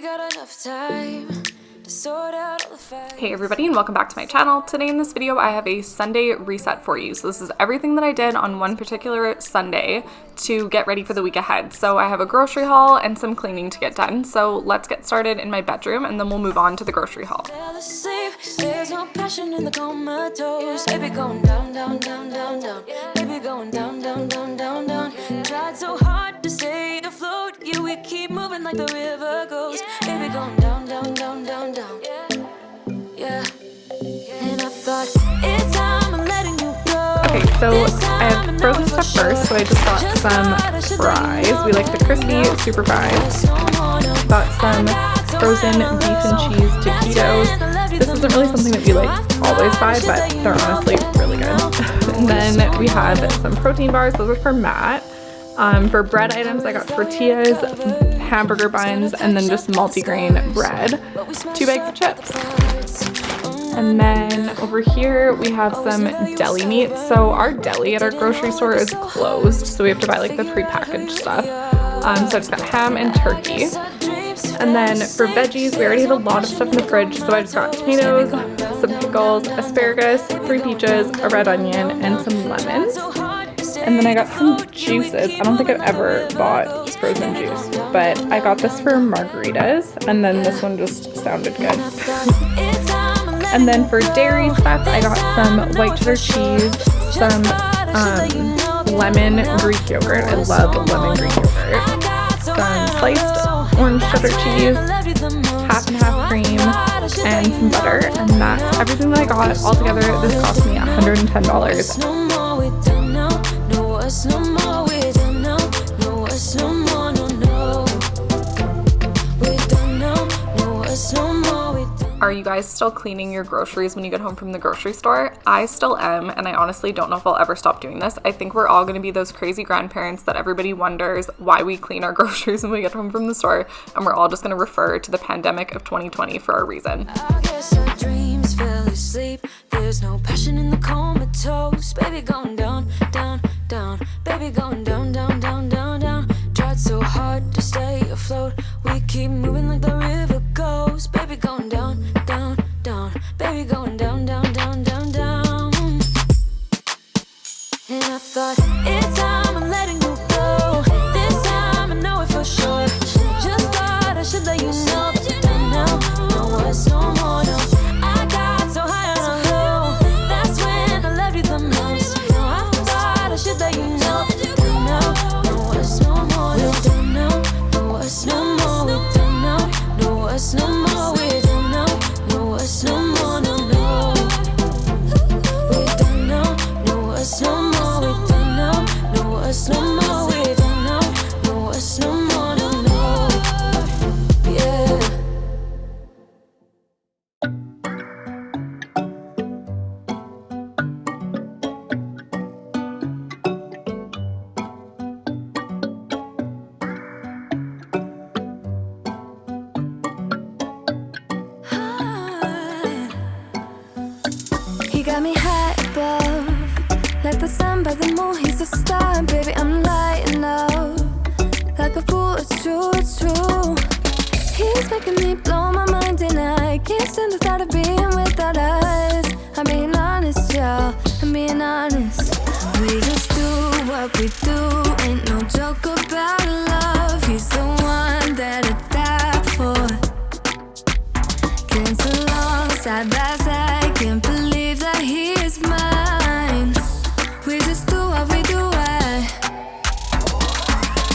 got enough time to sort out all the facts. Hey everybody, and welcome back to my channel. Today in this video I have a Sunday reset for you. So this is everything that I did on one particular Sunday to get ready for the week ahead. So I have a grocery haul and some cleaning to get done. So let's get started in my bedroom and then we'll move on to the grocery haul. There's no passion in the comatose. Baby going down, down, down, down, down. Baby going down, down, down, down, down. Tried so hard to stay afloat. Yeah, we keep moving like the river goes. Baby going down, down, down, down, down. Yeah. And I thought it's time I'm letting you go. Okay, so I have frozen stuff first. So I just got some fries. We like the crispy super fries. Got some frozen beef and cheese taquitos. This isn't really something that we like always buy, but they're honestly really good. And then we have some protein bars. Those are for Matt. For bread items, I got tortillas, hamburger buns, and then just multigrain bread. 2 bags of chips. And then over here we have some deli meat. So our deli at our grocery store is closed, so we have to buy like the prepackaged stuff. So I just got ham and turkey. And then for veggies, we already have a lot of stuff in the fridge, so I just got tomatoes, some pickles, asparagus, 3 peaches, a red onion, and some lemons. And then I got some juices. I don't think I've ever bought frozen juice, but I got this for margaritas, and then this one just sounded good. And then for dairy stuff, I got some white cheddar cheese, some lemon Greek yogurt. I love lemon Greek yogurt. Some sliced orange cheddar cheese, half and half cream, and some butter. And that's everything that I got. Altogether, this cost me $110. Are you guys still cleaning your groceries when you get home from the grocery store? I still am, and I honestly don't know if I'll ever stop doing this. I think we're all going to be those crazy grandparents that everybody wonders why we clean our groceries when we get home from the store, and we're all just going to refer to the pandemic of 2020 for a reason. I guess our dreams fell asleep. There's no passion in the comatose. Baby going down, down, down. Baby going down, down, down, down, down. Tried so hard to stay afloat. We keep moving like the river goes. Baby going down, down, down. Baby going down, down, down, down, down. And I thought it's time I'm letting you go. This time I know it for sure. Just thought I should let you know that you don't know. No words, no more, no. I got so high on a hill. That's when I loved you the most. Now I thought I should let you know that you don't know. No words, no more, no. We don't know. No words, no more. We don't know. No words, no more. We don't know. No words, no more, no, no. We don't know. No words, no more. We don't know. No words, no more. We don't know. No words, no more, no, no. Yeah. He got me high above, like the sun by the moon, he's a star. Baby, I'm lighting up, like a fool, it's true, it's true. He's making me blow my mind and I can't stand the thought of being without us. I'm being honest, y'all, I'm being honest. We just do what we do, ain't no joke about love. He's the one that I die for. Can't so long, side by side, can't believe that he is mine. We just do what we do,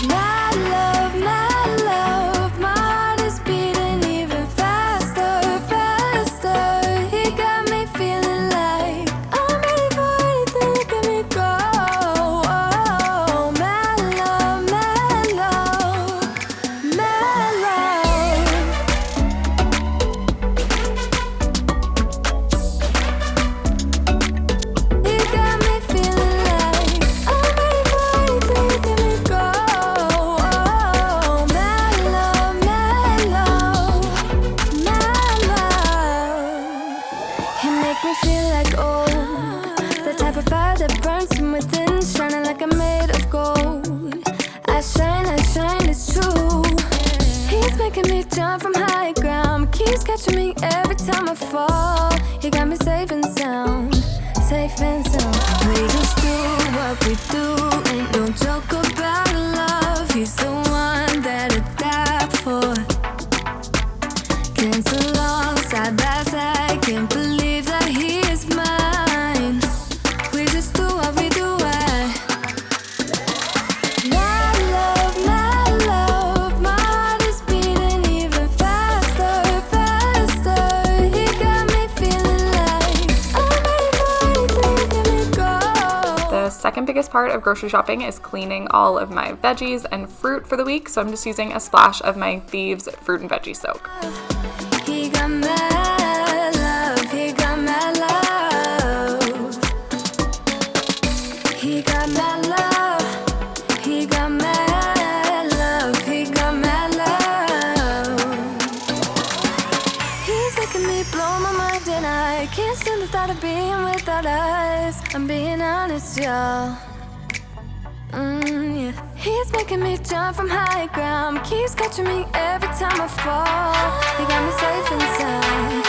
my love, my heart is beating even faster, faster. He got me feeling like I'm ready for anything, look at me go. Oh, my love, my love, my love. He got me feeling like I'm ready for anything, look at me go. Oh, my love, my love, my love. He make me feel like old, the type of fire that burns from within, shining like I'm made of gold. I shine, it's true. He He's making me jump from high ground, keeps catching me every time I fall. He got me safe and sound, safe and sound. We just do what we do, ain't no joke about love. He's the one that I die for. Dance along side by side, can't believe that he is mine. We just do what we do. My heart is beating even faster, faster. He got me feeling like I'm ready for anything, let me go. The second biggest part of grocery shopping is cleaning all of my veggies and fruit for the week, so I'm just using a splash of my Thieves fruit and veggie soak. He got mad love, he got mad love. He got mad love, he got mad love, he got mad love. He's making me blow my mind and I can't stand the thought of being without us. I'm being honest, y'all. Yeah. He's making me jump from high ground, keeps catching me every time I fall. He got me safe and sound.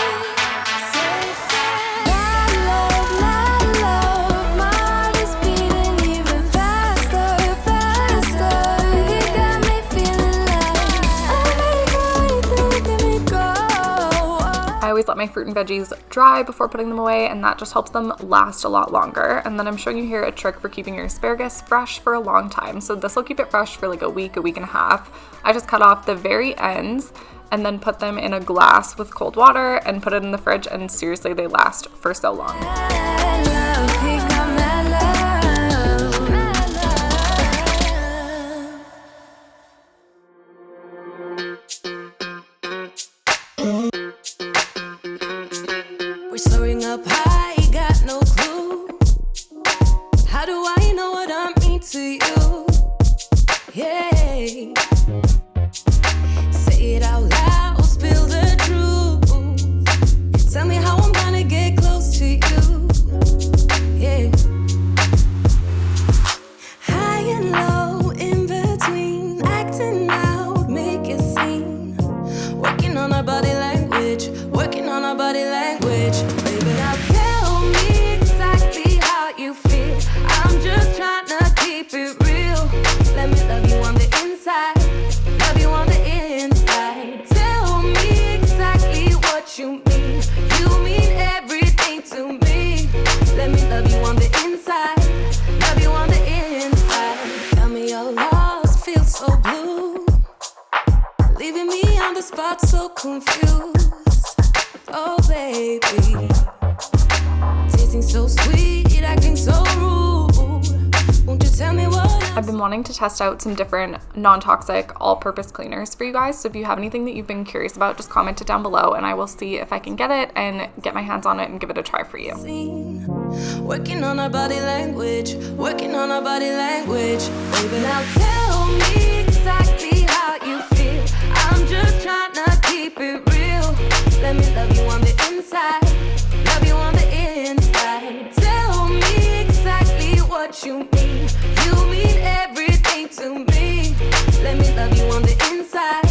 My love, my heart is beating even faster, faster. He got me feeling like I'm ready for anything, let me go. I always let my fruit and veggies dry before putting them away, and that just helps them last a lot longer. And then I'm showing you here a trick for keeping your asparagus fresh for a long time. So this will keep it fresh for like a week and a half. I just cut off the very ends and then put them in a glass with cold water and put it in the fridge, and seriously, they last for so long. We're soaring up high, got no clue. How do I know what I mean to you? Yeah. Say it out loud, spill the truth. Tell me how I'm gonna get close to you. Yeah. High and low, in between, acting out, make a scene. Working on our body language, working on our body language. Baby, now tell me exactly how you feel. I'm just trying to keep it real. Let me love you on the inside, love you on the inside. Tell me exactly what you mean. You mean everything to me. Let me love you on the inside, love you on the inside. Tell me you're lost, feel so blue, leaving me on the spot so confused. Oh baby, tasting so sweet, acting so rude. Won't you tell me what I've been wanting to test out some different non-toxic all-purpose cleaners for you guys, so if you have anything that you've been curious about, just comment it down below and I will see if I can get it and get my hands on it and give it a try for you. Working on our body language, working on our body language. Baby, now tell me exactly how you feel. I'm just trying to keep it real. Let me love you on the inside, love you on the inside. Tell me exactly what you mean. You mean everything to me. Let me love you on the inside,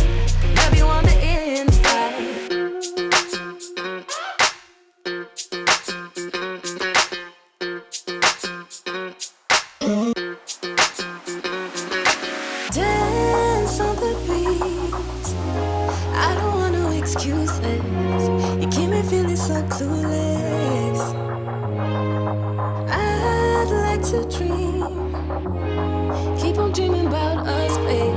love you on the inside. Dance on the beat. I don't want no excuses. You keep me feeling so clueless. I'd like to dream. Keep on dreaming about us, baby.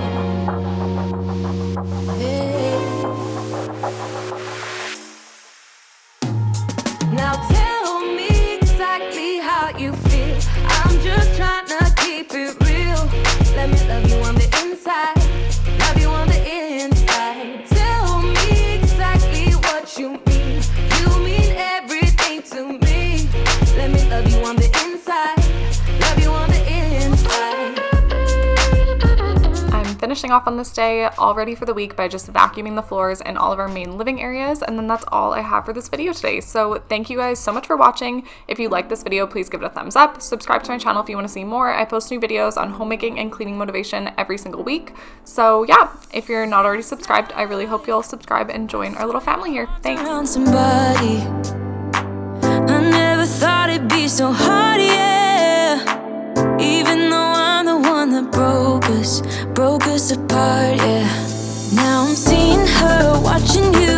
Yeah. Now tell me exactly how you feel. I'm just trying to keep it real. Let me love you on the inside, love you on the inside. Tell me exactly what you mean. You mean everything to me. Let me love you on the inside, love you on the inside. finishing off on this day, all ready for the week by just vacuuming the floors in all of our main living areas, and then that's all I have for this video today. So thank you guys so much for watching. If you like this video, please give it a thumbs up. Subscribe to my channel if you want to see more. I post new videos on homemaking and cleaning motivation every single week. So yeah, if you're not already subscribed, I really hope you'll subscribe and join our little family here. Thanks. Somebody, I never thought it'd be so hard, yeah. Even though I'm the one that broke us apart, yeah. Now I'm seeing her, watching you.